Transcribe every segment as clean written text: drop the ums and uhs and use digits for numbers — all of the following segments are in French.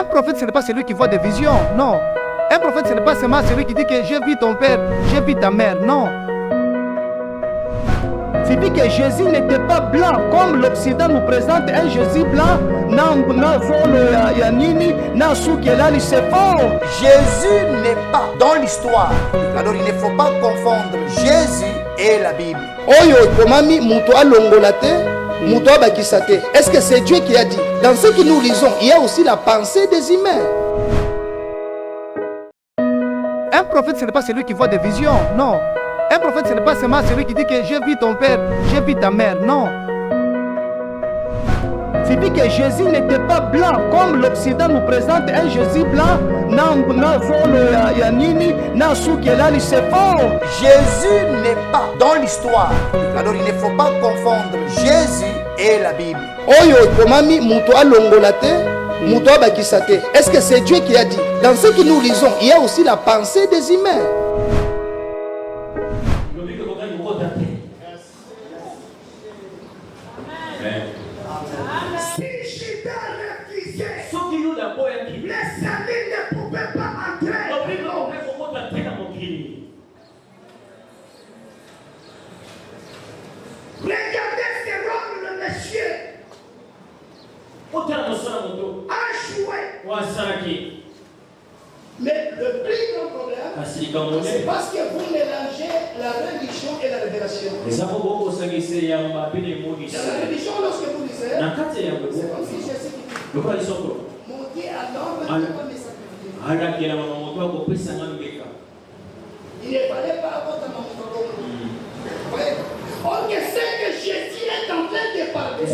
Un prophète, ce n'est pas celui qui voit des visions, non. Un prophète, ce n'est pas seulement celui qui dit que j'ai vu ton père, j'ai vu ta mère, non. C'est dit que Jésus n'était pas blanc, comme l'Occident nous présente un Jésus blanc, c'est faux. Jésus n'est pas dans l'histoire. Alors il ne faut pas confondre Jésus et la Bible. Est-ce que c'est Dieu qui a dit? Dans ce que nous lisons, il y a aussi la pensée des humains. Un prophète, ce n'est pas celui qui voit des visions, non. Un prophète, ce n'est pas seulement celui qui dit que j'ai vu ton père, j'ai vu ta mère, non. C'est dit que Jésus n'était pas blanc, comme l'Occident nous présente un Jésus blanc, c'est faux. Jésus n'est pas dans l'histoire. Alors il ne faut pas confondre Jésus et la Bible. Est-ce que c'est Dieu qui a dit? Dans ce que nous lisons, il y a aussi la pensée des humains. Les amis ne pouvaient pas entrer. Regardez ce rôle le monsieur a joué. Mais le plus grand problème, c'est parce que vous mélangez la religion et la révélation. Dans la religion, lorsque vous lisez, c'est comme si Jésus qui dit montez à l'homme comme mes sacrifices. Il ne fallait pas avoir ta maman. Ok, c'est que Jésus est en train de parler. Et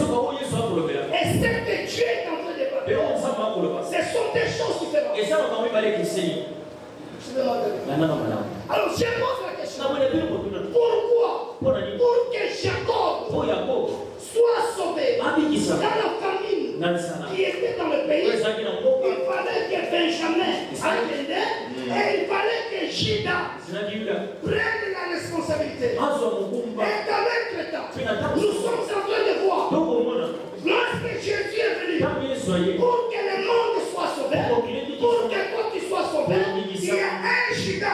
c'est que Dieu est en train de parler. Ce sont des choses différentes. Alors je pose la question. Pourquoi? Pour que Jacob soit sauvé dans la famine qui était dans le pays, il fallait que Benjamin attendait et il fallait que Juda prenne la responsabilité. Et dans l'autre temps, nous sommes en train de voir, lorsque Jésus est venu, pour que le monde soit sauvé, pour que toi tu sois sauvé, il y a un Juda.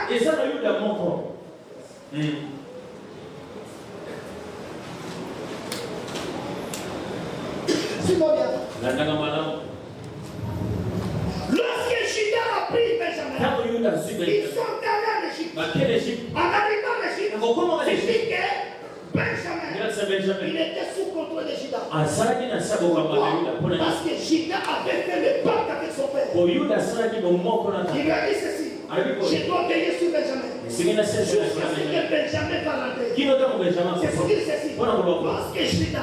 Lorsque Juda a pris Benjamin, ils sont allés en Égypte. En arrivant en Égypte, c'est dit que Benjamin, il était sous contrôle de Juda. Pourquoi? Parce que Juda avait fait le pacte avec son père. Il lui a dit ceci: je dois veiller sur Benjamin. Jusqu'à ce que Benjamin va rentrer. C'est pour dire ceci: lorsque Juda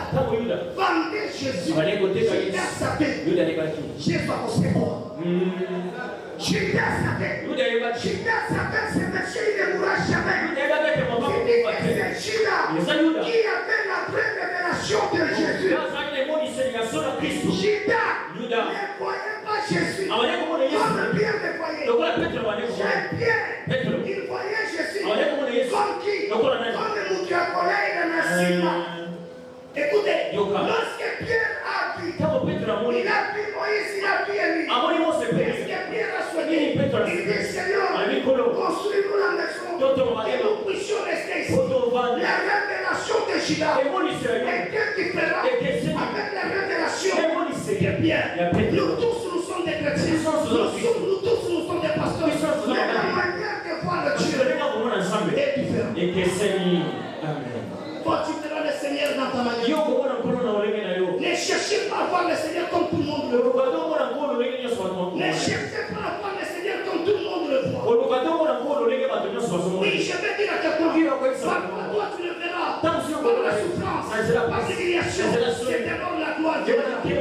vendait Jésus, Juda savait Jésus va construire quoi. Juda savait ce monsieur, il ne mourra jamais. C'est Juda qui avait la vraie révélation de Jésus. Juda ne voyait pas Jésus comme Pierre le voyait. Pierre, il voyait Jésus comme qui? Comme le Moukiakolei de Nassima. Écoutez, lorsque Pierre a vu, il a vu Moïse, il a vu Élie. Lorsque Pierre a soigné, il dit: Seigneur, construis-nous la maison et nous puissions rester ici. La révélation de Juda était différente avec la révélation de Pierre. Nous tous, nous sommes des chrétiens. Nous tous, nous sommes des pasteurs. Mais la manière de voir le Dieu est différente. Toi, tu verras le Seigneur dans ta manière. Ne cherchez pas à voir le Seigneur comme tout le monde le voit. Ne cherchez pas à voir le Seigneur comme tout le monde le voit. Oui, je vais dire à quelqu'un, parfois toi tu le verras par la souffrance, par l'humiliation, c'est d'abord la gloire de Dieu. Je suis en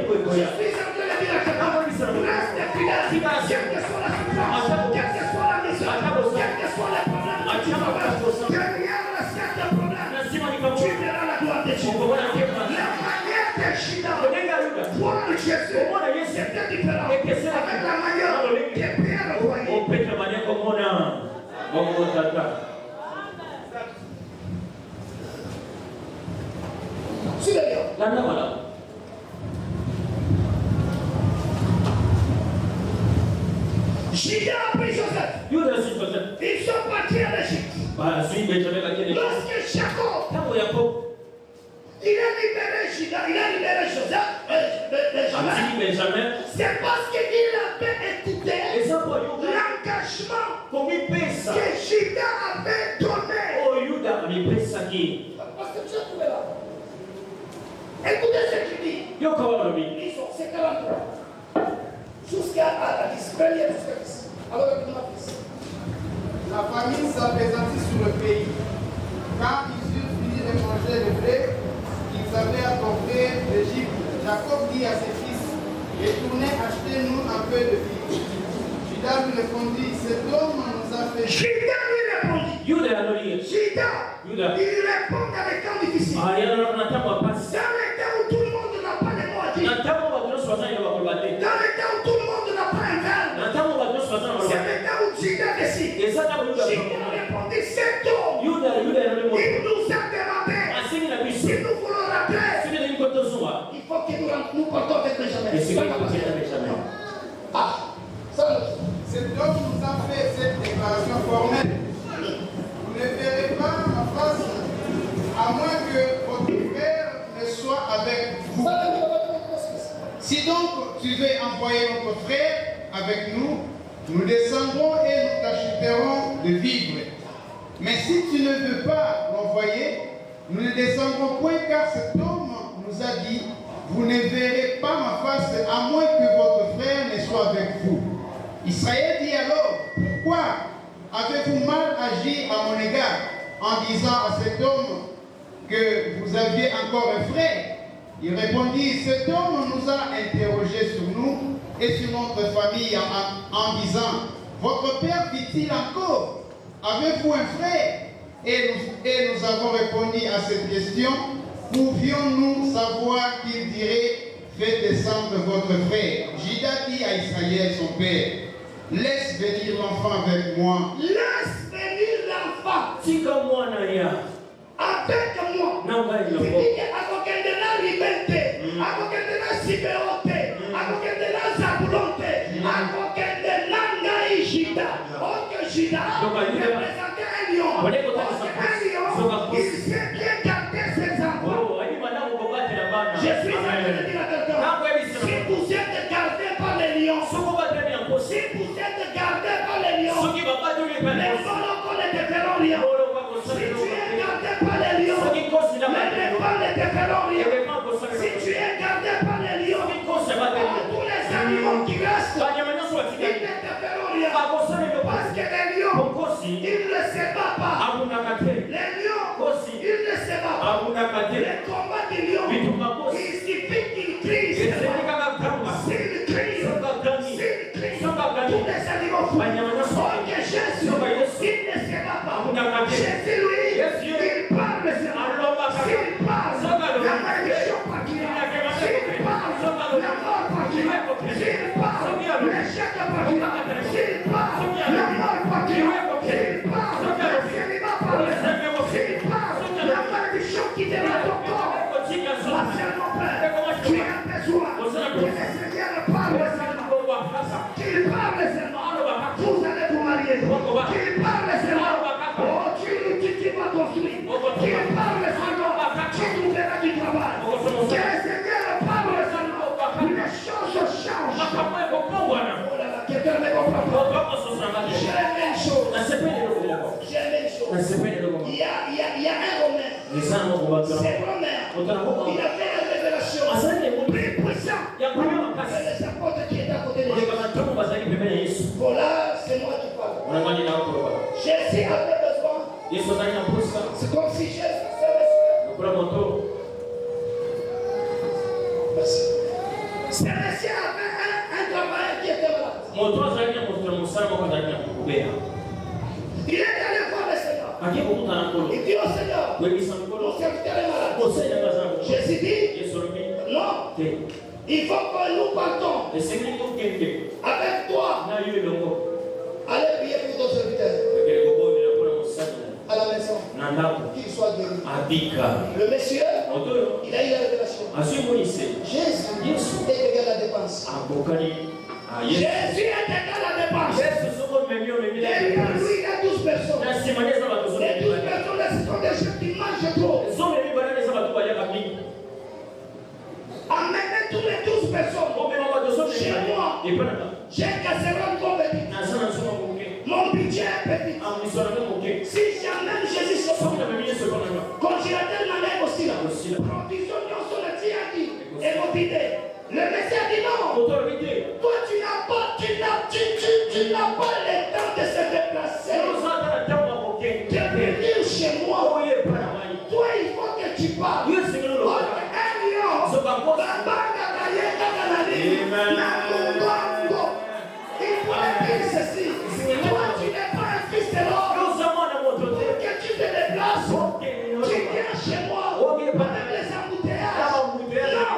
train de dire à quelqu'un, reste fidèle, quelle que soit la souffrance, quelle que soit la misère, quel que soit le problème que tu traverses, derrière la scène de problème, tu verras la gloire de Dieu. La manière de Juda voir Jésus, c'était différent avec la manière que Pierre le voyait. Suivez-le. Judas a pris Joseph. Ils sont partis en Égypte. Lorsque Jacob, il a libéré Judas, il a libéré Joseph, Benjamin, c'est parce qu'il avait écouté l'engagement que Judas avait donné. Parce que tu as trouvé là. Écoutez ce qu'il dit. Ils sont 43. Jusqu'à la 10. Première jusqu'à 10. Alors, La famine s'apaisantit sur le pays. Quand ils eurent fini de manger le blé qu'ils avaient apporté d'Égypte, Jacob dit à ses fils, retournez acheter nous un peu de vie. Judas lui répondit, cet homme nous a fait... Judas lui répondit. Judas, il répond dans les temps difficiles. Dans les temps où tout le monde n'a pas les mots à dire. Dans les temps où tout le monde n'a pas un verbe. C'est le temps où Judas décide. Judas répondit, cet homme, il nous a demandé si nous voulons rappeler. Il faut que nous partons avec Benjamin. Ah, ça. Cet homme nous a fait cette déclaration formelle. Vous ne verrez pas ma face à moins que votre frère ne soit avec vous. Si donc tu veux envoyer notre frère avec nous, nous descendrons et nous t'achèterons de vivres. Mais si tu ne veux pas l'envoyer, nous ne descendrons point car cet homme nous a dit, vous ne verrez pas ma face à moins que votre frère ne soit avec vous. Israël dit alors, pourquoi avez-vous mal agi à mon égard en disant à cet homme que vous aviez encore un frère? Il répondit, cet homme nous a interrogés sur nous et sur notre famille en disant, votre père vit-il encore? Avez-vous un frère? Et nous avons répondu à cette question, pouvions-nous savoir qu'il dirait, faites descendre votre frère? Judas dit à Israël son père, laisse venir l'enfant avec moi. Laisse venir l'enfant. Avec moi. Il dit qu'Akokendela Liberté, Akokendela Sibeote, Akokendela Zabulonte, Akokendela Naïjida. Ok, Jida, représentait un lion. Parce qu'un lion, il sait bien garder ses enfants. Je suis en train de dire à quelqu'un, si vous êtes gardé par les lions, si vous êtes gardé par les lions, les volons ne déferont rien. Si tu es gardé par les lions, les népals ne déferont rien. Si tu es gardé par les lions, tous les animaux qui restent, ils ne déferont rien. Parce que les lions, ils ne se battent pas. Les lions, ils ne se battent pas. Les combats des lions, il suffit qu'ils crient. S'ils crient, tous les animaux fous. Oh que Jésus, il ne se bat pas. Jésus, lui, il parle de ça. S'il parle, la malédiction partira. S'il parle, la mort partira. S'il parle, l'échec partira. S'il parle, la mort partira. S'il parle, le célibat partira. S'il parle, la malédiction quittera ton corps. Moi seulement, Père, tu as besoin que le Seigneur parle seulement. Qu'il parle seulement. Vous allez vous marier. Qu'il parle seulement. Oh, tu vas construire. Qu'il parle seulement. Tu trouveras du travail. Que le Seigneur parle seulement. Les choses changent. Oh là là, quelqu'un ne comprend pas. J'aime une chose. J'aime une chose. Il y a un Romain. C'est Romain. Il a fait une révélation plus puissante que les apôtres qui étaient à côté de lui. Voilà, c'est moi qui parle. Jésus avait besoin. C'est comme si Jésus avait Merci. Ce monsieur avait un travail qui était malade. Il est allé voir le Seigneur. Il dit au Seigneur, mon serviteur est malade. Jésus dit, non, il faut que nous partons avec toi. Allez prier pour ton serviteur à la maison, qu'il soit guéri. Le monsieur, il a eu la révélation. Jésus est égal à la dépense. Jésus est égal à la dépense. Derrière lui, il y a 12 personnes. Les 12 personnes sont des gens qui mangent trop. Amenez tous les 12 personnes chez moi. J'ai une casserole trop petite. Mon budget est petit. Si jamais Jésus se prend, congélateur n'a même aussi là. Provision sur le dit et mon idée. Le Messie a dit non. Toi, tu n'as pas le temps de se déplacer. Tu peux venir chez moi. Toi, il faut que tu parles. Il faut dire ceci. Toi, tu n'es pas un fils de l'homme. Pour que tu te déplaces, tu viens chez moi. Avec les embouteillages. Non.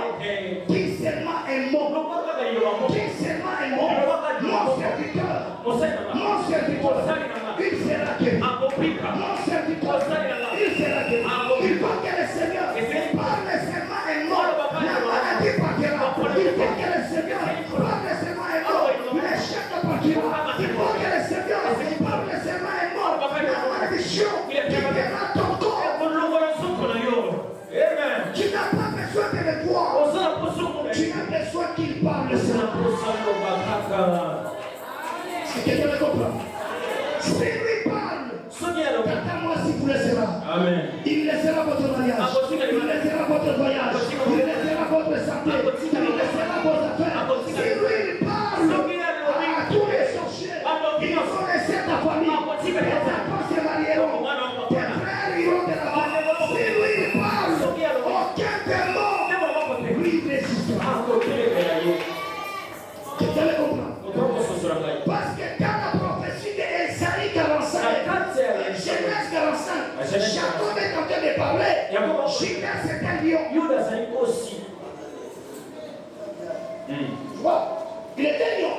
Dis seulement un mot. Dis seulement un mot. Mon serviteur. Il sera guéri. Mon serviteur. Il sera guéri. Il faut que le Seigneur parle seulement un mot. La maladie partira. Il faut que le Seigneur parle seulement un mot. L'échec partira. Il faut que le Seigneur parle seulement un mot. La malédiction quittera ton corps. Tu n'as pas besoin de le voir. Tu as besoin qu'il parle seulement. C'est quelqu'un me comprend. Si lui parle, moi si vous laissera. Amen. Il laissera votre mariage. Il laissera votre voyage. Il laissera votre santé. Il laissera vos affaires. Si lui parle à tous les sorciers, ils vont laisser ta famille. Tes enfants se marieront. Tes frères iront de la famille. Si lui parle, aucun démon lui résistera. Quelqu'un me comprend. Parce que dans la prophétie d'Ésaïe 45, Genèse 45, Jacob est en train de parler. Judas c'est un lion. Tu vois, il était lion.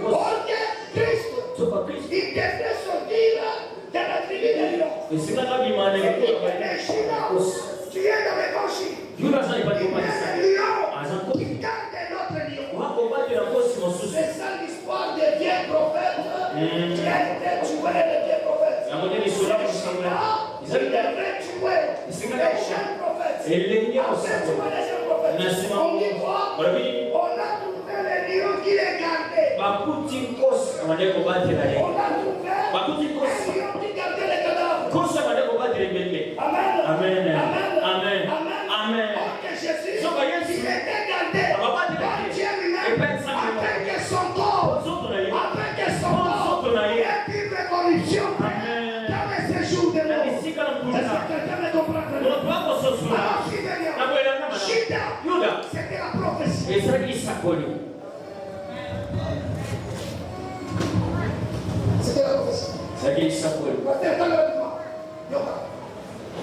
Or que Christ, il devait sortir de la tribu des lions. Et tu es dans les branchies. Il est un lion qui garde notre lion. C'est ça l'histoire des vieux prophètes qui a été tué, les vieux prophètes. Il devait tuer les jeunes prophètes. Après tuer les jeunes prophètes. On dit quoi? On a trouvé les lions qui les gardaient. On a trouvé un lion qui gardait les cadavres. Amen. Amen. Amen. Amen. Ok, Jésus, il était gardé par Dieu lui-même afin que son corps ait une révolution dans les séjours de l'eau. Est-ce que quelqu'un me comprend? Alors, Judas, c'était la prophétie. C'était la prophétie.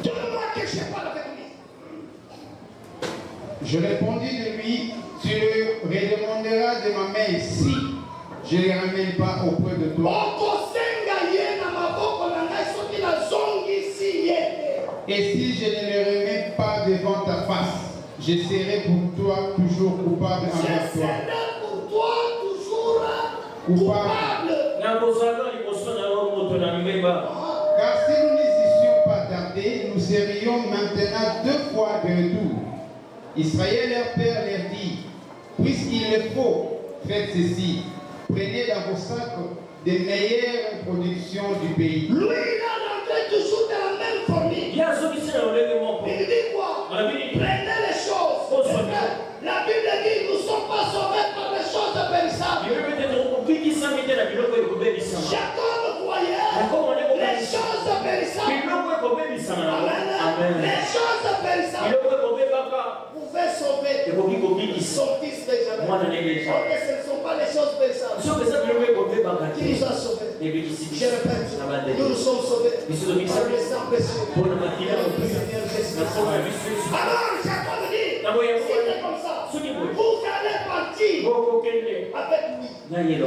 Donne-moi que je parle avec lui. Je répondis de lui, tu le redemanderas de ma main ici. Je ne les ramène pas auprès de toi. Et si je ne les remets pas devant ta face, je serai pour toi toujours coupable envers toi. Je serai pour toi toujours coupable. Car si nous n'eussions pas tardé, nous serions maintenant 2 fois de retour. Israël, leur père, leur dit, puisqu'il le faut, faites ceci. Prenez dans vos sacs des meilleures productions du pays. Lui, il a rentré toujours dans la même famille. Il dit quoi? Prenez les choses. La Bible dit, nous ne sommes pas sauvés par les choses périssables. Jacob voyait les choses périssables. Amen. Les choses périssables pouvaient sauver son fils Benjamin. Ok, ce ne sont pas les choses périssables qui nous a sauvés. Je répète, nous nous sommes sauvés par le sang précieux. Alors Jacob dit, c'était comme ça. Vous allez partir avec lui. Mais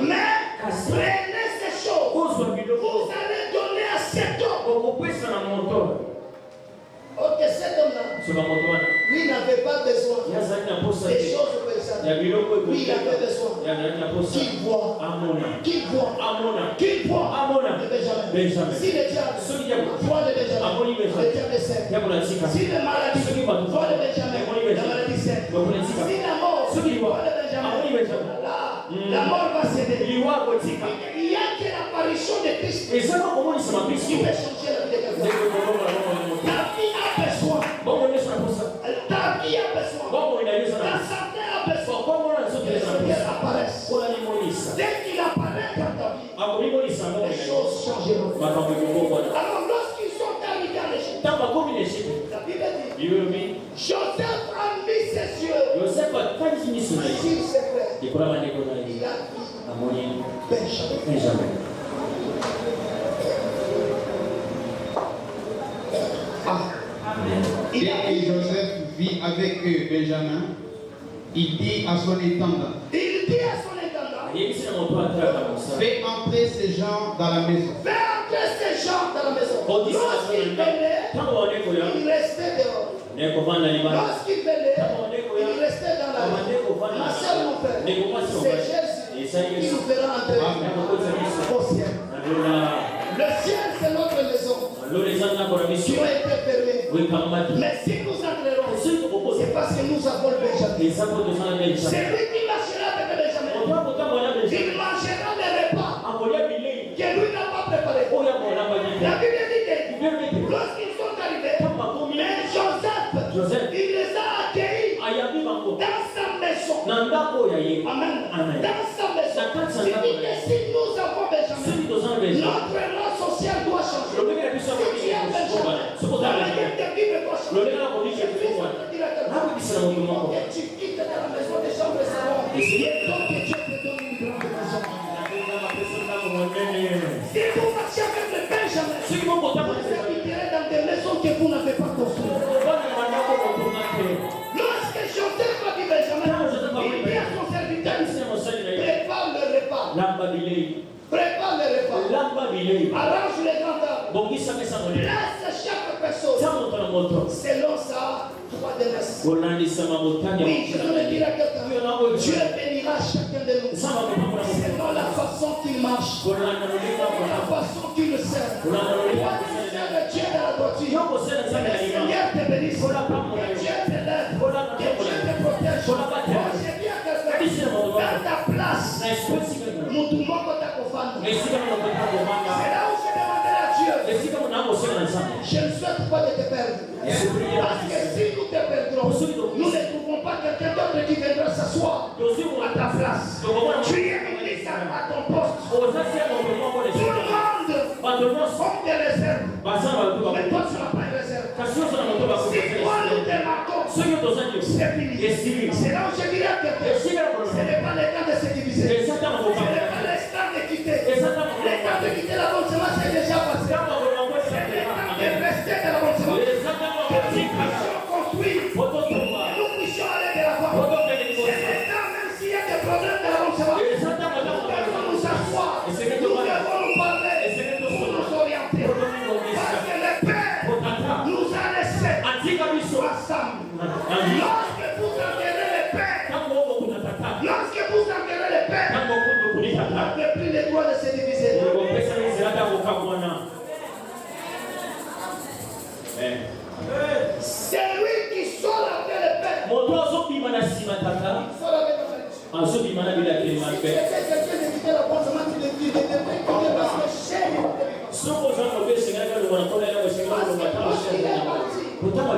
prenez ces choses. Vous allez donner à cet homme. Ok, cet homme-là, lui n'avait pas besoin des choses périssables. Oui, il avait besoin. Qu'il voit. Qu'il voit. Qu'il voit. De Benjamin. Si le diable voit de Benjamin, le diable sait. Si la maladie voit de Benjamin, la maladie sait. Si la mort voit de Benjamin, la mort va céder. Il n'y a que l'apparition de Christ qui peut changer la vie de quelqu'un. Ta vie a besoin. Ta vie a besoin. Ta santé a besoin. Que le Seigneur apparaisse. Dès qu'il apparaît dans ta vie, les choses changeront. Alors lorsqu'ils sont arrivés à l'Égypte, la Bible dit, Joseph a mis ses yeux sur ses frères. Il a vu Benjamin. Et Joseph vit avec eux, Benjamin. Il dit à son intendant, fais entrer ces gens dans la maison. Lorsqu'il venait, il restait dehors. Lorsqu'il venait, il restait dans la maison. Ma soeur, mon père, c'est Jésus qui nous fera entrer au ciel. Le ciel, c'est notre maison qui ont été fermées. Mais si nous entrerons, c'est parce que nous avons le Benjamin. C'est lui qui marchera avec le Benjamin. Il mangera les repas que lui n'a pas préparés. La Bible dit que lorsqu'ils sont arrivés, mais Joseph, il les a accueillis dans sa maison. Amen. Dans sa maison. Si nous avons Benjamin, notre rang social doit changer. Si tu as Benjamin, la manière de vivre doit changer. Que tu quittes dans la maison des gens de salon. Donc que Dieu te donne une grande maison. Si vous marchez avec le Benjamin, vous habiterez dans des maisons que vous n'avez pas construites. Lorsque Joseph a dit Benjamin, il dit à son serviteur, prépare le repas. Prépare le repas. Arrange les grandes tables. Laisse chaque personne selon sa foi de naissance. Oui, je veux le dire à quelqu'un. Dieu bénira chacun de nous selon la façon qu'il marche, la façon qu'il le sert. Toi, tu sers le Dieu de la droiture. Que le Seigneur te bénisse. Que Dieu te lève. Que Dieu te protège. Moi, j'ai bien quelqu'un dans ta place. Nous tout le monde t'a confondu. C'est là où je demandais à Dieu. Je ne souhaite pas de te perdre. Parce que si nous te perdrons, nous ne trouvons pas quelqu'un d'autre qui viendra s'asseoir à ta place. Tu es ministre à ton poste. Tout le monde sont des réserves. Mais toi, tu n'as pas de réserve. Si toi, nous te marquons, c'est fini. C'est là où je dirais à quelqu'un. Ce n'est pas le temps de se diviser. Ce n'est pas l'instant de quitter. Le temps de quitter la bonne semence est déjà passé. C'est le temps de rester dans la bonne semence. Que nous puissions construire. Que nous puissions aller de l'avant. C'est le temps, même s'il y a des problèmes de la bonne semence. Nous devons nous asseoir. Nous devons nous parler. Pour nous orienter. Parce que le Père nous a laissé ensemble. Lorsque vous enverrez le Père, vous n'avez plus le droit de se diviser. C'est lui qui sort avec le Père. Il sort avec le Père. Si quelqu'un de quitter la bonne semence, il devrait quitter parce que chez lui,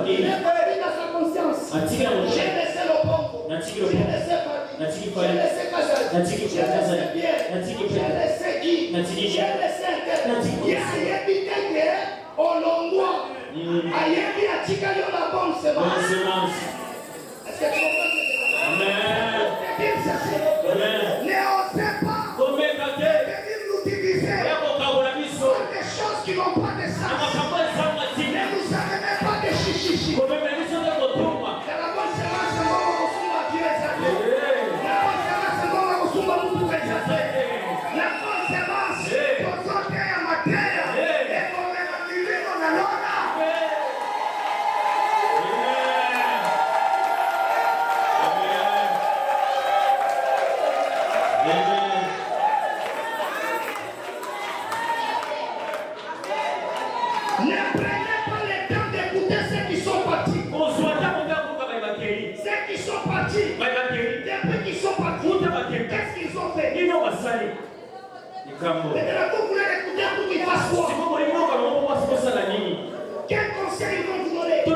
il est parti dans sa conscience. J'ai laissé le bon. J'ai laissé Paris. J'ai laissé Kazal. J'ai laissé Pierre. J'ai laissé Guy. J'ai laissé Inter. Il y a évité que Olongwa ayebi atikali la bonne semence. Est-ce que tu comprends ce que c'est? Amen. Ne osez pas venir nous diviser par des choses qui n'ont pas de sens. Ne vous amenez pas de chichichi. La bonne semence, c'est bon, on s'en va Dieu exalté. La bonne semence, c'est bon, on s'en va nous exalté. La bonne semence, pour sortir à ma terre, et pour me vivre dans la loi. Ne prenez pas le temps d'écouter ceux qui sont partis. Ceux qui sont partis, depuis qu'ils sont partis, qu'est-ce qu'ils ont fait? Maintenant, vous voulez écouter pour qu'ils fassent quoi? Quel conseil ils vont vous donner? Vous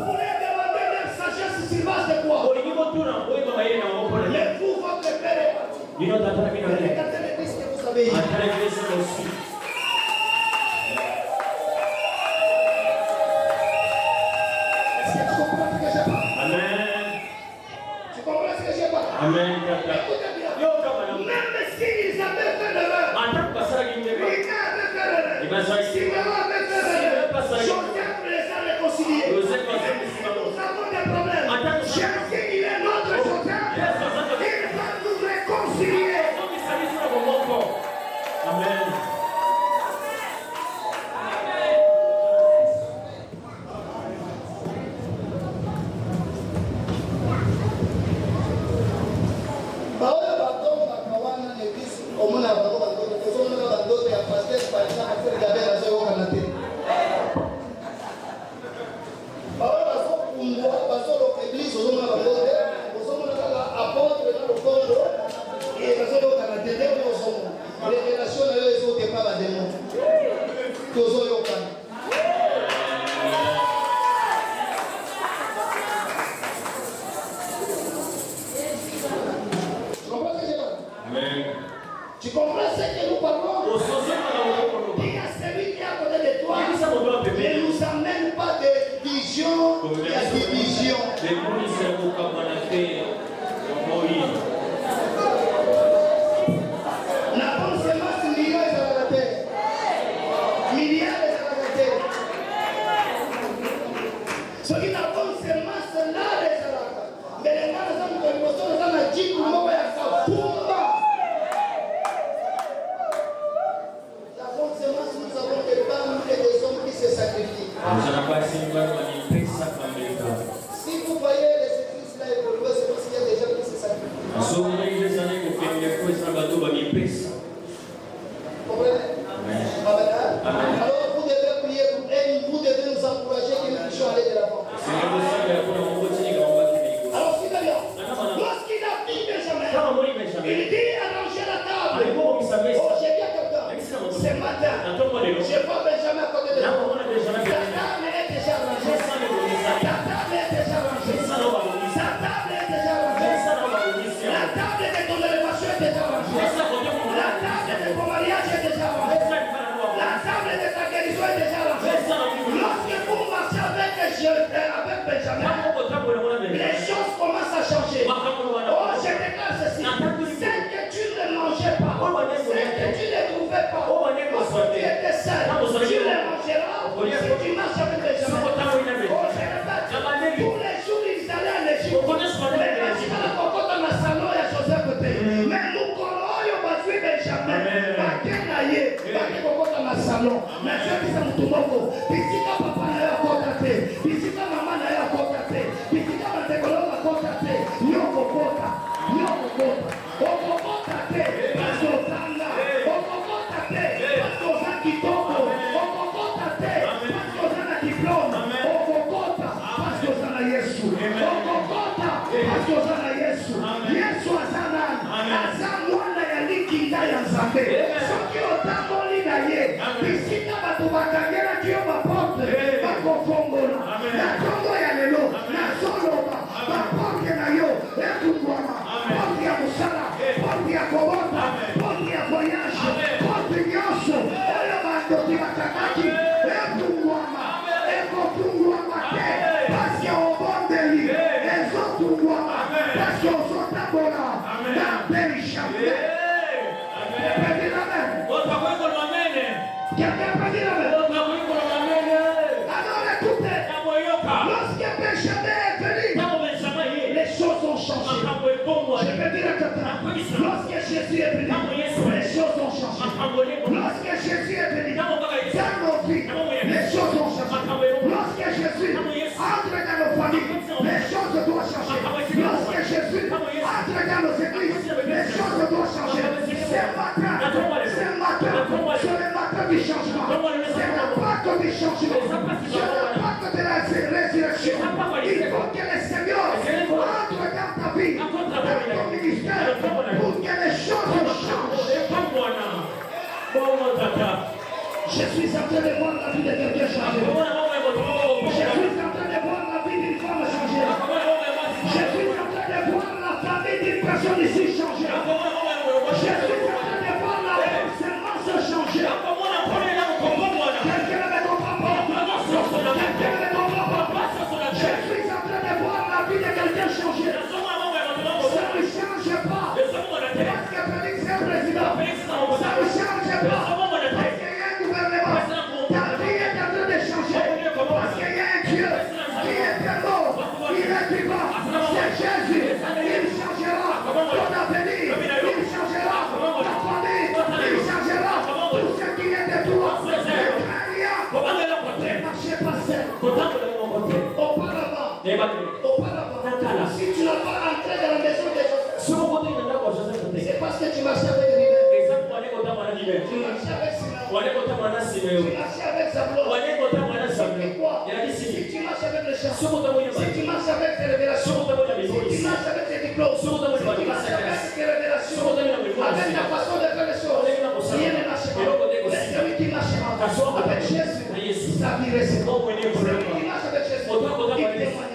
voulez demander leur sagesse sur base de quoi? Mais vous, votre père est parti. Regardez l'église que vous avez ici. Est-ce que tu comprends ce que j'ai pas? Tu comprends ce que j'ai pas? Écoutez bien. Même s'ils avaient fait l'erreur, Rina avait fait l'erreur, Simeon avait fait l'erreur, Joseph les a réconciliés. Nous avons des problèmes. Jésus, il est notre Joseph. Il va nous réconcilier. Amen. Tu comprends ce que nous parlons? Il y a celui qui est à côté de toi. Ne nous amène pas de division, il y a division. La bonne semence, millions de la terre. Milliards de la terre. Ce qui est la bonne semence, là, les Arabes. Mais les gens, nous avons dit que nous avons dit si vous voyez les églises là évoluer, c'est parce qu'il y a des gens qui se sacrifient. Comprenez? Alors vous devez prier pour elle, vous devez nous encourager que nous puissions aller de l'avant. Alors c'est bien. Lorsqu'il a dit Benjamin, il dit arranger la table. Oh, j'ai bien quelqu'un. Ce matin, je vois Benjamin à côté de moi. La table est déjà rangée. La table est déjà rangée. La table est déjà rangée. La table de ton élévation est déjà rangée. La table de ton mariage est déjà rangée. La table de ta guérison est déjà rangée. Lorsque vous marchez avec Benjamin, les choses commencent à changer. Oh, je déclare ceci. C'est que tu ne mangeais pas. C'est que tu ne trouvais pas. Lorsque tu étais seul, tu les mangeras. Si tu marches avec Benjamin. Oh, je répète. Tous les jours, ils allaient à l'Égypte. Mais quand on a salon, il y a chose à côté. Mais nous, quand on a battu Benjamin, Bakenaye, Bakekokota na salon. Mais je dis à Moutoumoko, Pisika papa na ya kotate, Pisika maman na ya kotate, Pisika matekolo na kotate, Nyoko kota, Okokota te, Paso Tanga, Okokota te, Paso Zakitoko, Okokota te, Paso Zana diplôme, Okokota, Paso Zana Yesu, Okokota, Paso Zana Yesu, Yesu azana, azamwana ya likinda ya Nzambe, soki otamboli na ye, bisika bato bakangela kiyo baporte, bakofongola, na kongo ya lelo, na soloba, baporte na yo, ekungwama, porte ya musala, porte ya kobota, porte ya voyage, porte nyonso, oyo bandoki bakangaki, ekungwama, ekotungwama te, pasi ya obondeli, ezotungwama, pasi ya ozotambola, na perishambe. Quelqu'un peut dire amen. Alors écoutez, lorsque Benjamin est venu, les choses ont changé. Je peux dire à quelqu'un, lorsque Jésus est venu, les choses ont changé. Lorsque Jésus est venu, dans nos vies, les choses ont changé. Lorsque Jésus entre dans nos familles, les choses doivent changer. Lorsque Jésus entre dans nos églises, les choses doivent changer. C'est pas changement. Je ne pas que de la résurrection. Il faut que le Seigneur entre dans ta vie, dans ton ministère, pour que les choses changent. Je suis en train de voir la vie de quelqu'un changer. Je suis en train de voir la vie d'une femme changer. Je suis en train de voir la famille d'une personne ici changer. Je suis en train de voir la persévérance changer. Quelqu'un ne me comprend pas. Quelqu'un ne me comprend pas. Je suis en train de voir la vie de quelqu'un changer. Ça ne change pas. Parce que Félix est le président. Ça ne change pas. Parce qu'il y a un gouvernement. Ta vie est en train de changer. Parce qu'il y a un Dieu qui est mort. Il est vivant. C'est Jésus. Il changera ton avenir. Il changera ta famille. Il changera tout ce qui est de toi. Ne marchez pas seul. Auparavant, si tu n'as pas entré dans la maison de Joseph, c'est parce que tu marchais avec lui. Tu marchais avec Simeon. Tu marchais avec Zabulon. Si tu marches avec le chant, si tu marches avec tes révélations, si tu marches avec tes diplômes, si tu marches avec tes révélations, avec ta façon de faire les choses, rien ne marche pas. Mais celui qui marche avec Jésus, sa vie reste. Celui qui marche avec Jésus, il témoignera.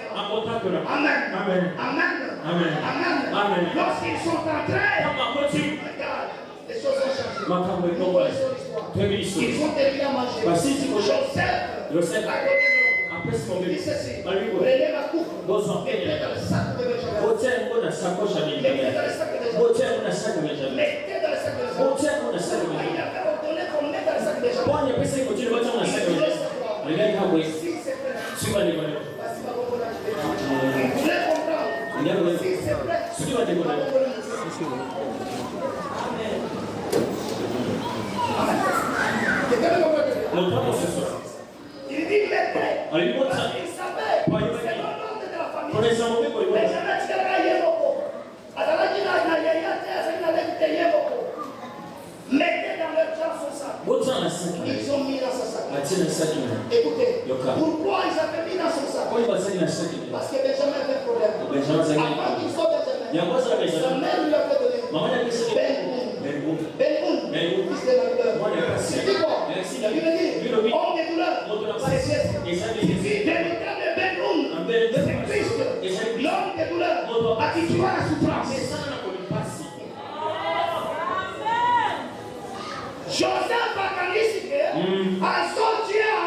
Amen. Amen. Amen. Amen. Lorsqu'ils sont entrés, regarde, les choses ont changé. Nous connaissons l'histoire. Ils ont terminé à manger. Joseph a donné dit ceci. Prenez la coupe. Mettez dans le sac de Benjamin. Mettez dans le sac de Benjamin. Mettez dans le sac de Benjamin. Il avait ordonné qu'on mette dans le sac de Benjamin. Si c'est prêt. Vous voulez comprendre? Si c'est prêt. Il dit mettez. Il savait. C'est l'ordre de la famille. Benjamin tirera Yemoko. Adalaki na yeyate azali lekite Yemoko. Mettez dans leur temps son sac. Ils ont mis dans son sac. Écoutez, pourquoi ils avaient mis dans son sac? Parce que Benjamin avait un problème. Avant qu'il soit Benjamin, sa mère lui avait donné Ben-Hun, fils de la c'est quoi? La Bible dit, homme de douleur, c'est Jésus. Il dit, véritable Ben-Hun, c'est Christ, l'homme de douleur, à qui tu vois la souffrance. Joseph akangisike asotia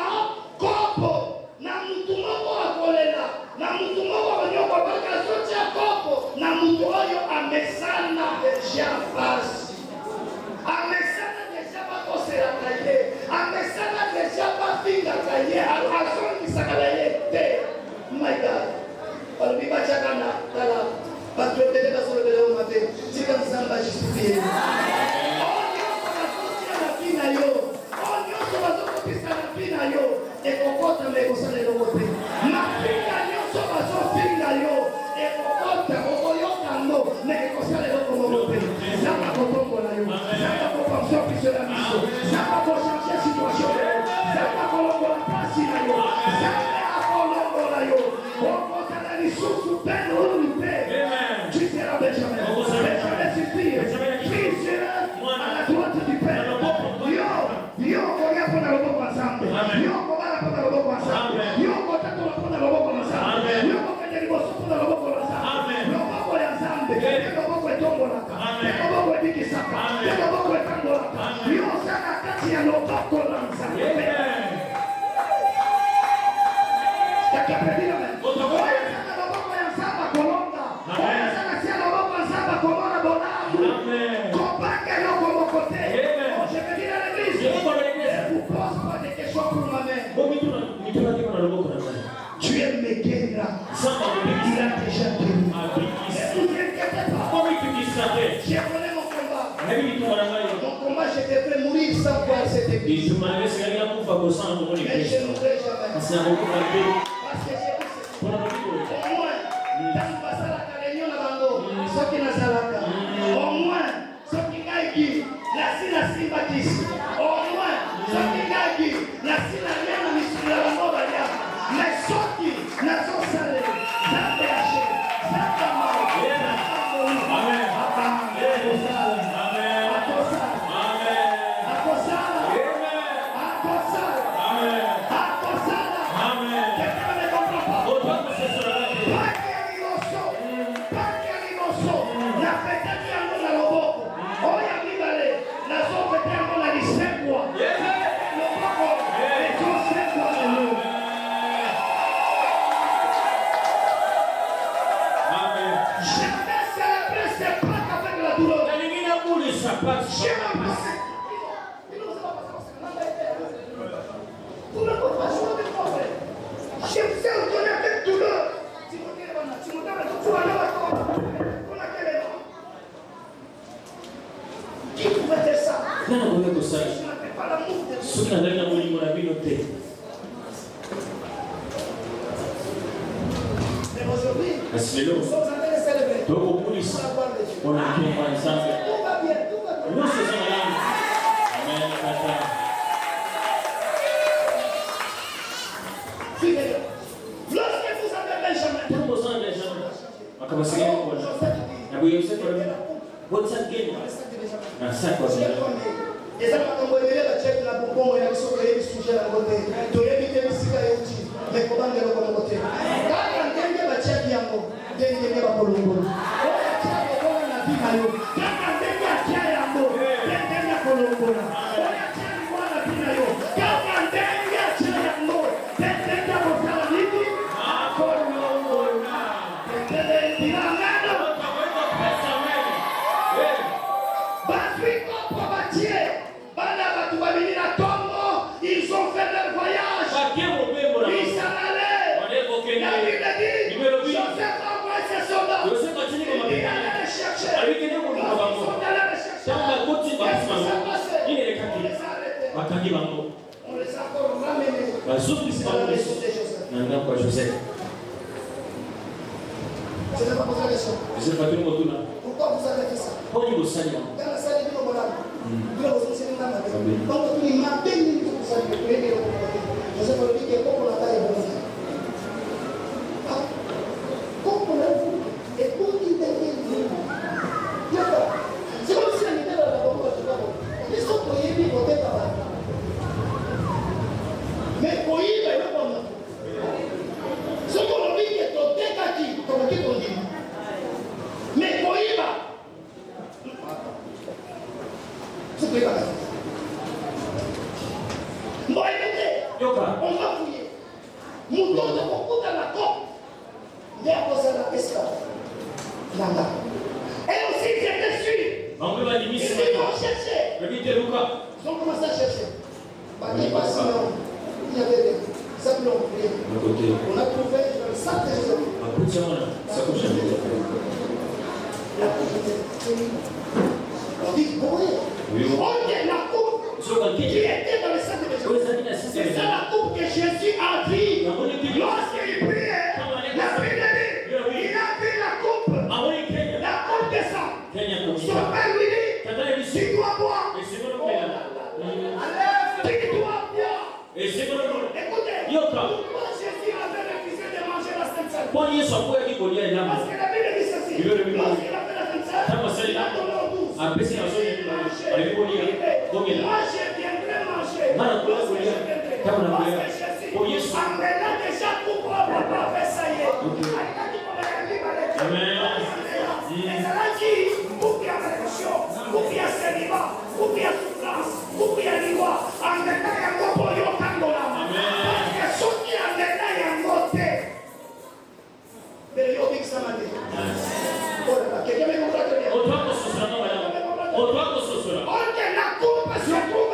kopo na mtu moko akolela na mtu moko abanyoko baka asotia kopo na mtu oyo amesana deja fasi amesana deja bakosela kaye amesana deja bafinga kaye azongisa kaye te. My God, walibiba chakana kala batwetele basolebele umate tika msamba jisifie ekokota mekosala eloko te mapinga nyonso bazopinga yo ekokota okoyokango me ekosala eloko moko te. Zamba kotombola yo, zamba kopamsopisa miso, zamba kochange situation yo, zamba kolongola mpasi na yo, zamba akolongola yo okotala lisusu pene olulu te. Tu seras Benjamin. Benjamin suffire. Tu seras à la droite du Père. Yo koya pona loboko ensemble. Yo kobala pona loboko ensemble. Yo kotatu pona loboko ensemble. Yo kokende liboso pona loboko ensemble. Loboko ya ensemble. Loboko etombolaka. Loboko edikisaka. Loboko etangolaka. Yo sana kati ya loboko ensemble. Takapedila men. Oya sana loboko ya ensemble kolonga. Oya sana sia loboko ensemble komona bonamu. Kopanga yo komokote. Je veux dire à l'église. Ne vous pose pas de questions pour ma-mère. Tu es Megera. Il a déjà guéri. Ne vous inquiétez pas. J'ai mené mon combat. Mon combat, je devrais mourir sans voir cette église. Mais je ne mourrai jamais. Parce que j'ai vu ceci. Au moins, dans le passage à la réunion, ceux qui n'ont au moins, ceux qui n'ont la simba d'ici. Au moins, ceux qui n'ont la simba Jamais célébrer ses Pâques avec la douleur. Je vous ai donné avec douleur. Qui pouvait faire ça? Je n'avais pas l'amour de Dieu. Mais aujourd'hui, nous sommes en train de célébrer. Tout va bien, tout va bien. Lorsque vous avez Benjamin, ils ont fait leur voyage. Ils s'en allaient. La Bible dit, Joseph a envoyé ses soldats. Il allait les chercher. Ils sont allés les chercher. Qu'est-ce qui s'est passé? On les a arrêtés. On les a encore ramenés. C'est la leçon de Joseph. Je ne vais pas poser la question. Pourquoi vous avez fait ça? Dans la salle de Monaco. Nous avons aussi une dame. Donc, tous les matins, nous avons fait Joseph a dit que comme on a taillé bon. Comme on a vu, et pour qui t'aider, c'est comme si on était dans la bombe. On dit qu'on peut y aller, on peut pas. Mais pour y aller, on peut pas. Ce qu'on a dit que ton décaki, ton dit. Mais pour y aller, c'est pas grave. Bon, écoutez, on va fouiller. Mouton de beaucoup dans la coupe. Il y a posé la question. Là-bas. Et aussi, j'étais sûr. Ils vont chercher. Ils ont commencé à chercher. Il y avait des sablons. On a trouvé le sac de Joseph. On dit, bon, on dit la coupe qui était dans le sac de Joseph. C'est ça la coupe que Jésus a pris. Lorsqu'il priait, la Bible dit, il a pris la coupe de sang. Son père lui dit, tu dois boire. Tu dois boire. Écoutez, pourquoi Jésus avait refusé de manger la Sainte Seine? Parce que la Bible dit ceci. Lorsqu'il a fait la Sainte Seine, il a donné aux douze. Moi, je viendrai manger. Parce que Jésus, en mêlant déjà pour papa, ça y est. Amen. Et ça l'a dit, pour qu'il y a réflexion, pour qu'il y a célibat, pour qu'il y a souffrance, pour qu'il y a loi, en mêlant un mot pour y entendre là. Parce que ceux qui en mêlant un mot, mais il y a dit que ça m'a dit. Quelqu'un me comprend très bien. Ok, la coupe se trouve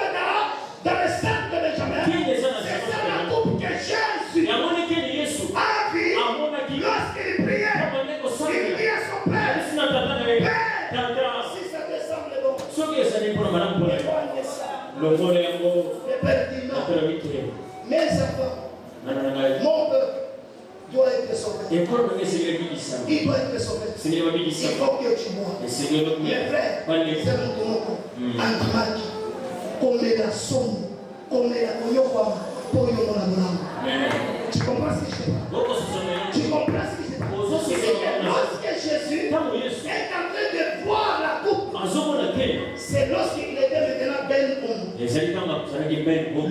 dans le sac de Benjamin. C'est ça la coupe que Jésus a vu lorsqu'il priait. Il priait son Père. Père, si ça descend le bon. Le Père dit non. Mes enfants, mon peuple doit être sauvé. Il doit être sauvé. Il faut que tu bois. Mes frères, c'est un tournoi. Antimaki. Comme la somme. Comme la koyokwama. Pour y avoir la langue. Tu comprends ce que je dis? Tu comprends ce que je dis? Lorsque Jésus est en train de boire la coupe, c'est lorsqu'il était maintenant Ben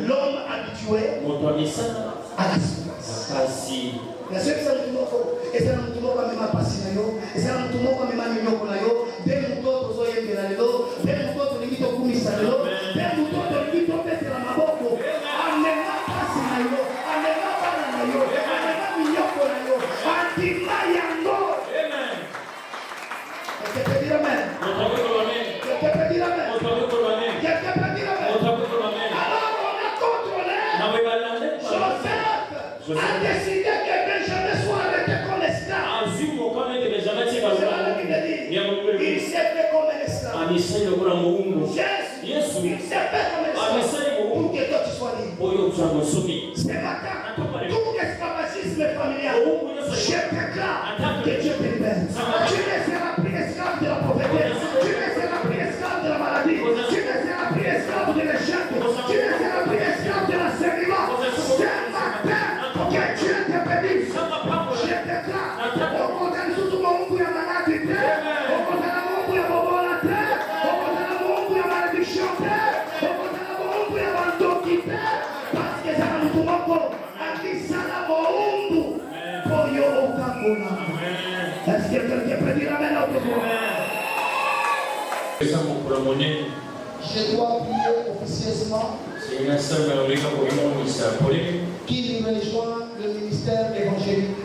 l'homme habitué à la souffrance. La seule chose que nous avons, et c'est un tournoi comme ma passion, et c'est un tournoi comme ma mignon, des moutons aux oeils de la lelo, des moutons de l'imito kumisalo, des moutons de l'imito de la maboko, amena pasinayo, amena pananayo, amena mignon konayo, antima yango. amisali lokola muungu. Jésus, il s'est fait comme ça pour que toi tu sois libre. Ce matin, tout esclavagisme familial, je déclare que Dieu te libère. Tu ne seras plus esclave de la pauvreté, tu ne seras plus esclave de la maladie, tu ne seras plus esclave de l'échec, tu ne seras plus esclave de la célibat. Ce matin, que Dieu te bénisse. Je déclare, au modèle sous tout mon monde, il y a maladie, au modèle mon il y a volonté, au modèle mon il y a malédiction, au modèle mon il y a maldoquité, parce que ça va nous tomber. Est-ce que quelqu'un peut dire amen à votre Je dois prier officieusement qu'il rejoigne le ministère évangélique,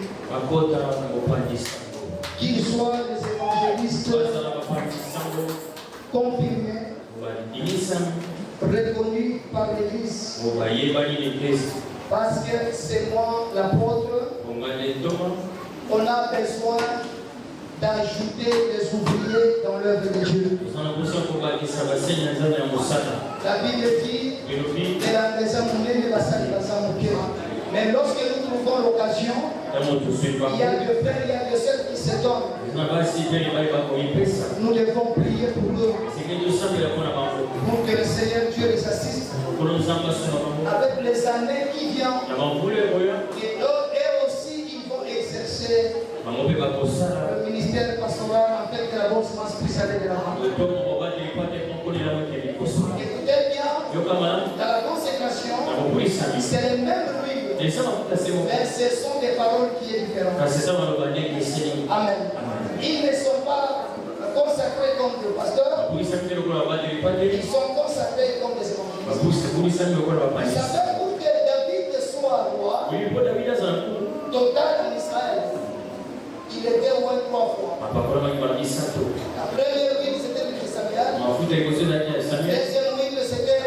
qu'il soit les évangélistes confirmés, reconnus par l'Église, parce que c'est moi l'apôtre. On a besoin d'ajouter des ouvriers dans l'œuvre de Dieu. La Bible dit que la maison monnaie va salir. Mais lorsque nous trouvons l'occasion, il y a de frères, il y a de sœurs qui se donnent. Nous devons prier pour eux, pour que le Seigneur Dieu les assiste avec les années qui viennent. Et eux aussi, ils vont exercer le ministère pastoral afin que la bonne semence puisse aller de l'avant. Écoutez bien, dans la consécration, c'est les mêmes ruines, mais ce sont des paroles qui sont différentes. Amen. Ils ne sont pas consacrés comme le pasteur, ils sont consacrés comme des évangélistes. Vous savez, pour que David soit roi total en Israël, il était roi 3 fois. La première ville, c'était l'île de Samuel. La deuxième ville, c'était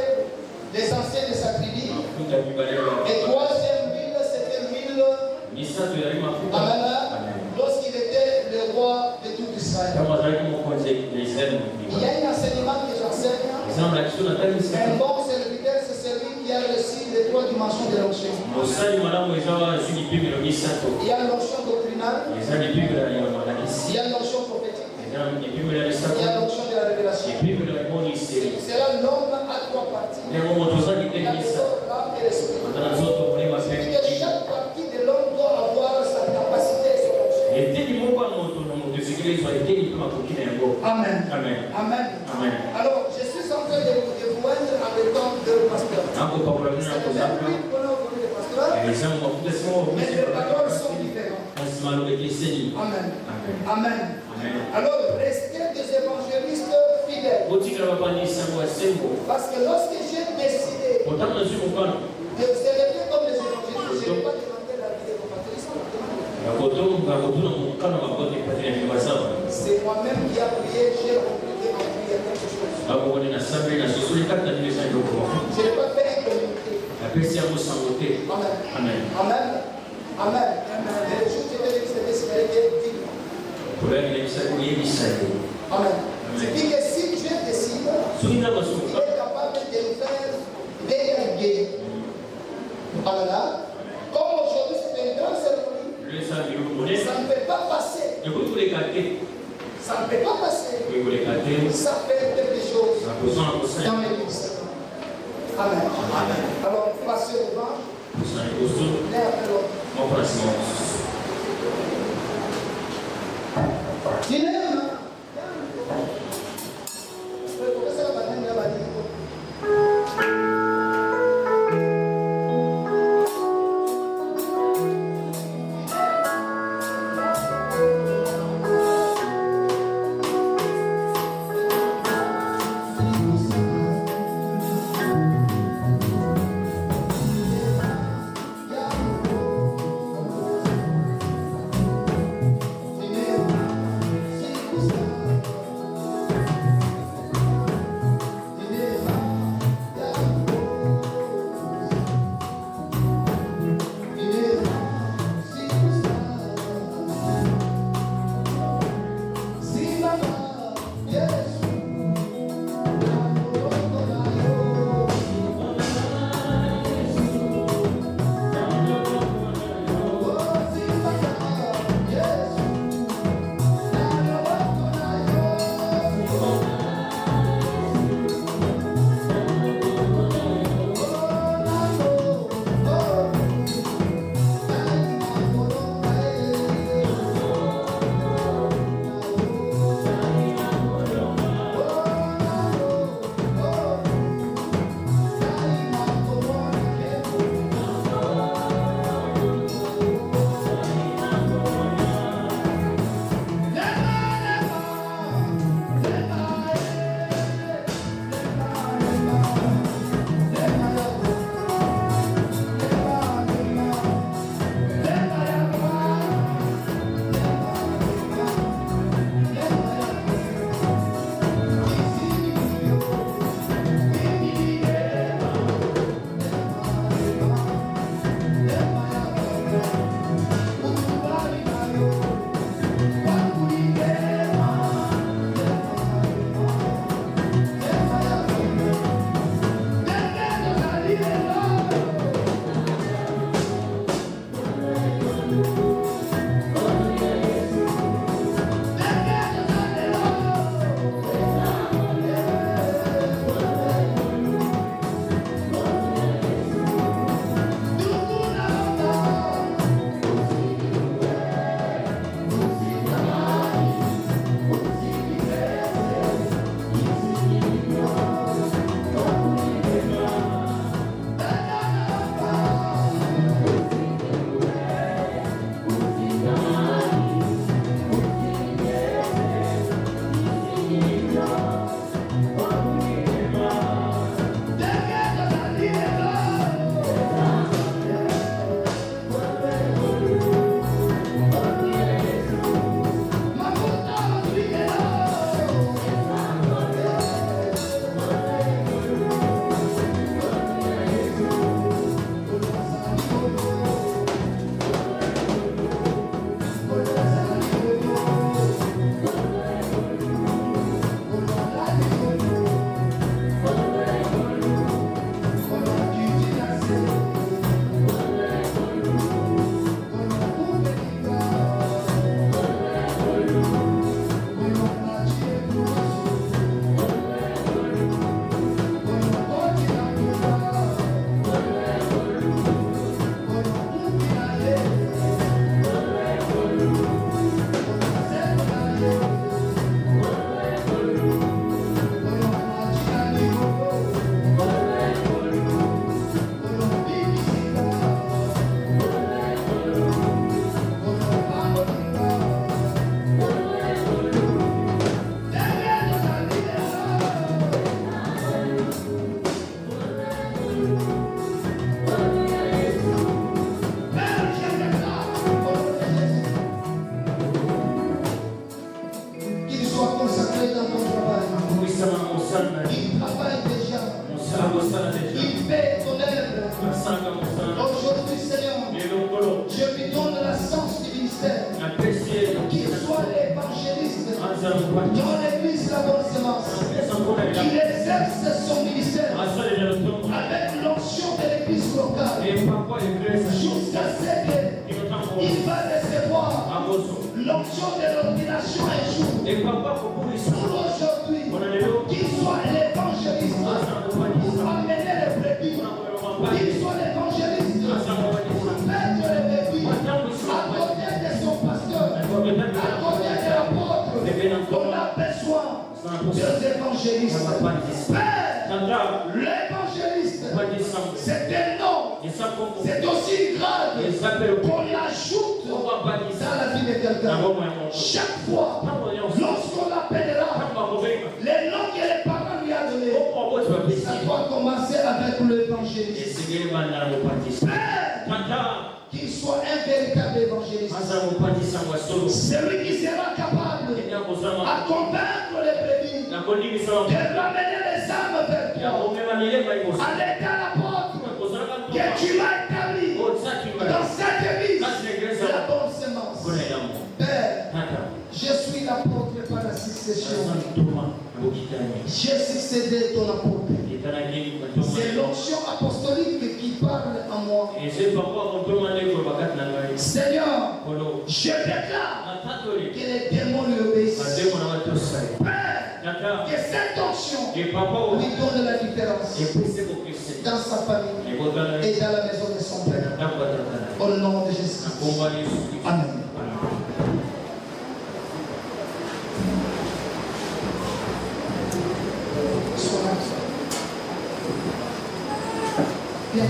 les anciens de sa tribu. Et troisième ville, c'était l'île. Amen. Lorsqu'il était le roi de tout Israël. Il y a un enseignement que j'enseigne. Un bon serviteur, c'est celui qui a reçu les 3 dimensions de l'onction. Il y a l'onction doctrinale. Il y a l'onction prophétique. Il y a l'onction de la révélation. C'est là l'homme à 3 parties. Il y a l'âme et l'esprit. Et chaque partie de l'homme doit avoir sa capacité et son onction. Amen. Amen. Alors, je suis en train de vous joindre en étant de pasteur. C'est le même prix qu'on a aujourd'hui de pasteur, mais les paroles sont différentes. Amen. Alors, restez des évangélistes fidèles. Parce que lorsque j'ai décidé de célébrer comme des évangélistes, je n'ai pas demandé la vie de mon c'est moi-même qui a prié, j'ai compliqué en prière quelque chose. Je n'ai pas fait communiquer. Amen. Et le jour où j'étais dit. Amen. C'est-à-dire que si Dieu décide, il est capable de nous faire déléguer. Amen. Comme aujourd'hui c'est une grande cérémonie, ça ne peut pas passer. Ça ne peut pas passer. Ça fait quelque chose dans l'église. Amen. Alors, passez devant. L'un après l'autre. Il est là. Aujourd'hui, Seigneur, je lui donne la sens du ministère. Qu'il soit l'évangéliste dans l'église La Bonne Semence. Qu'il exerce son ministère avec l'onction de l'église locale. Jusqu'à ce qu'il va recevoir l'onction de l'ordination un jour. Pour aujourd'hui, qu'il soit l'évangéliste pour amener les brebis. Qu'il soit l'évangéliste pour mettre les brebis à côté de son pasteur, à côté de l'apôtre. On a besoin des évangélistes. Père, l'évangéliste, c'est un nom. C'est aussi grave qu'on l'ajoute dans la vie de quelqu'un. Chaque fois, lorsqu'on l'appellera, les noms que les parents lui ont donnés, ça doit commencer avec l'évangéliste. Père, qu'il soit un véritable évangéliste. Celui qui sera capable à convaincre les brebis, de ramener les âmes vers toi, en étant l'apôtre que tu m'as établi dans cette église, La Bonne Semence. Père, je suis l'apôtre par la succession. J'ai succédé ton apôtre. C'est l'onction apostolique qui parle en moi. Seigneur, je déclare que les démons lui obéissent. Père, que cette onction lui donne la différence dans sa famille et dans la maison de son Père. Au nom de Jésus. Amen. Bien.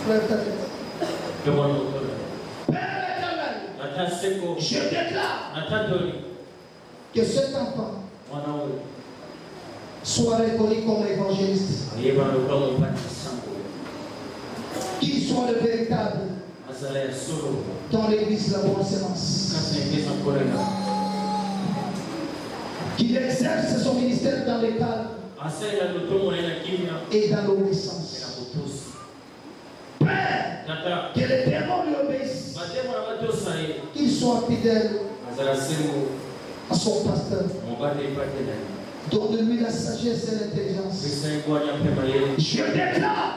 Père éternel, je déclare que cet enfant soit reconnu comme évangéliste, qu'il soit le véritable dans l'église La Bonne Semence, qu'il exerce son ministère dans les calmes et dans l'obéissance. Père, que les démons lui obéissent, qu'il soit fidèle à son pasteur. Donne-lui la sagesse et l'intelligence. Je déclare,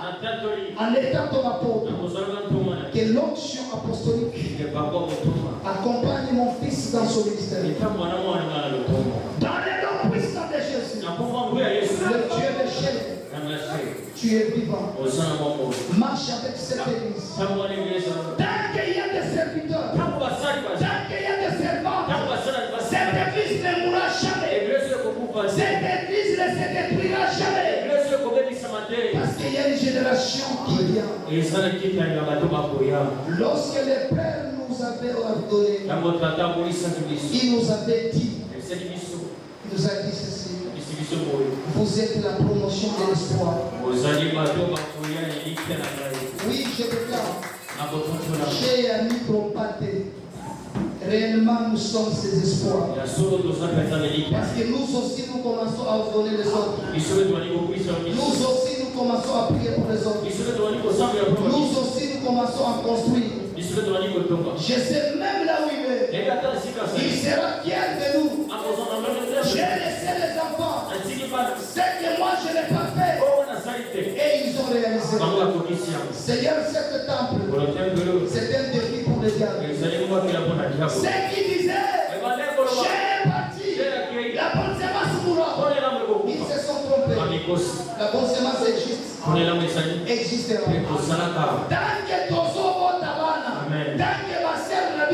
en étant ton apôtre, que l'onction apostolique accompagne mon fils dans son ministère. Dans les noms puissants de Jésus, le Dieu de chair, tu es vivant. Marche avec cette église. Tant qu'il y a des serviteurs, tant qu'il y a des servants, cette église ne mourra jamais. Cette église ne se détruira jamais. Parce qu'il y a une génération qui vient. Lorsque les pères nous avaient ordonné, il nous avait dit, ceci. Vous êtes la promotion de l'espoir. Oui, je déclare. Chez Ami Trompate, réellement nous sommes ces espoirs. Parce que nous aussi nous commençons à ordonner les autres. Nous aussi nous commençons à prier pour les autres. Nous aussi nous commençons à construire. Je sais même là où il est. Il sera fier de nous. J'ai laissé les enfants. C'est que moi je n'ai pas fait. Et ils ont réalisé. Seigneur, cet temple, c'est un défi pour les diables. C'est qui disait, j'ai parti, la bonne semence mourra. Ils se sont trompés. La bonne semence existera. Tant que Tozo Tabana, tant que ma sœur n'a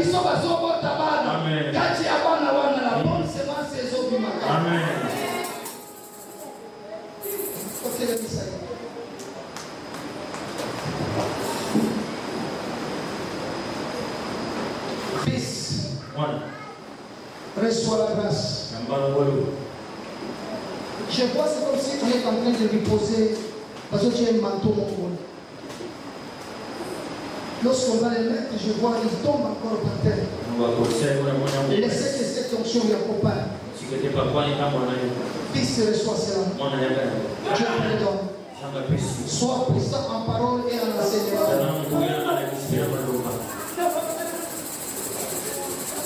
Amen. Fils, One. reçois la grâce. Je vois, c'est comme si on est en train de lui poser, parce que tu as un manteau, mon bon. Lorsqu'on va les mettre, je vois, ils tombent encore par terre. Laissez que cette onction lui accompagne. Fils, reçois cela. Dieu te donne. Sois puissant en parole et en enseignement.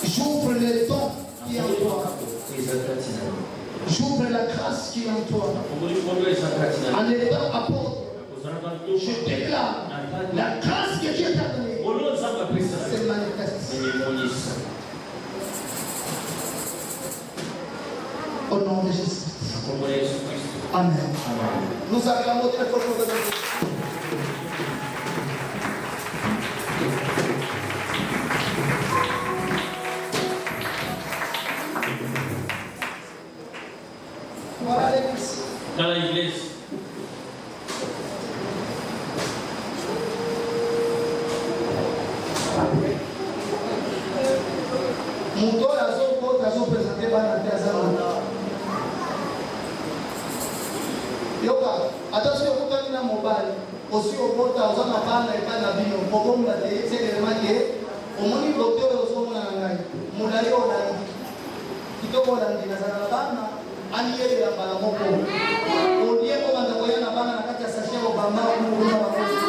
J'ouvre le don qui est en toi. J'ouvre la grâce qui est en toi. En étant apôtre, je déclare la grâce que Dieu t'a donnée. C'est manifeste. Au nom de Jésus. Amen. Nous acclamons très fort pour Dieu. Voilà l'église. Dans l'église. Moto yazo présenter bana tazama. Yoka, attention okutani na mobile. Aussi okota ozana bana ebana bino. Bokomba te c'est que omoni docteur ozomona ngai. Mulayo na kitoko na ndina bana aniye ya bana moko. Odiye ko banda koyana bana na kati ya sachet obama kuuza makosa.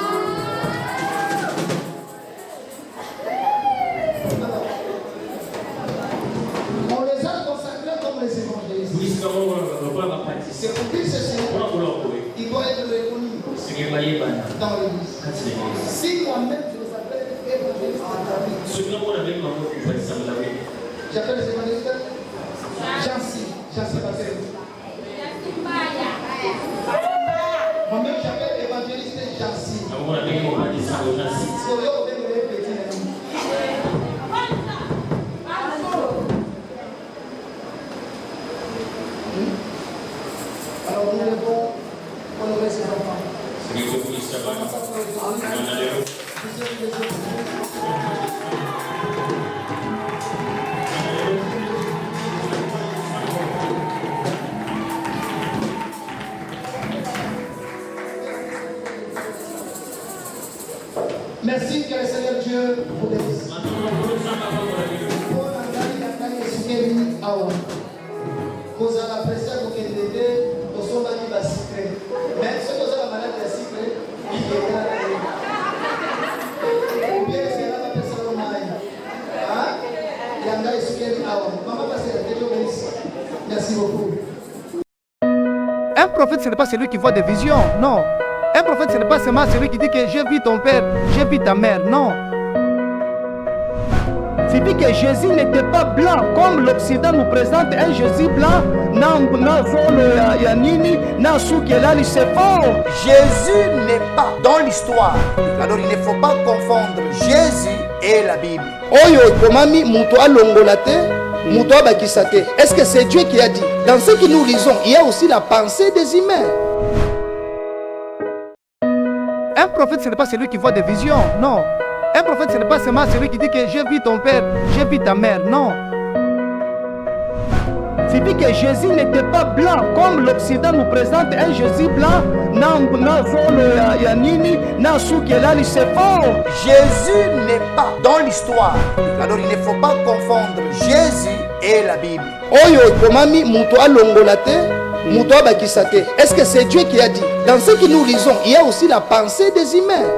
C'est pour qu'il se sente, il doit être reconnu dans l'église. Si moi-même je les appelle évangélistes, j'appelle les évangélistes Jansi Batel. Moi-même j'appelle évangéliste Jansi. Alors nous devons honorer ces enfants. Merci que le Seigneur Dieu vous bénisse. Vous avez apprécié que vous êtes au sommet de la secret. Mais ce que vous avez malade de la secret, il est là. Ou bien c'est là que vous avez malade. Il y a un gars qui est là. Maman, merci beaucoup. Un prophète, ce n'est pas celui qui voit des visions, non. Un prophète, ce n'est pas seulement celui qui dit que j'ai vu ton père, j'ai vu ta mère, non. C'est dit que Jésus n'était pas blanc comme l'Occident nous présente un Jésus blanc. C'est faux. Jésus n'est pas dans l'histoire. Alors il ne faut pas confondre Jésus et la Bible. Est-ce que c'est Dieu qui a dit? Dans ce que nous lisons, il y a aussi la pensée des humains. Un prophète, ce n'est pas celui qui voit des visions, non. Un prophète, ce n'est pas seulement celui qui dit que j'ai vu ton père, j'ai vu ta mère, non. C'est dit que Jésus n'était pas blanc comme l'Occident nous présente un Jésus blanc. C'est faux. Jésus n'est pas dans l'histoire. Alors il ne faut pas confondre Jésus et la Bible. Est-ce que c'est Dieu qui a dit? Dans ce que nous lisons, il y a aussi la pensée des humains.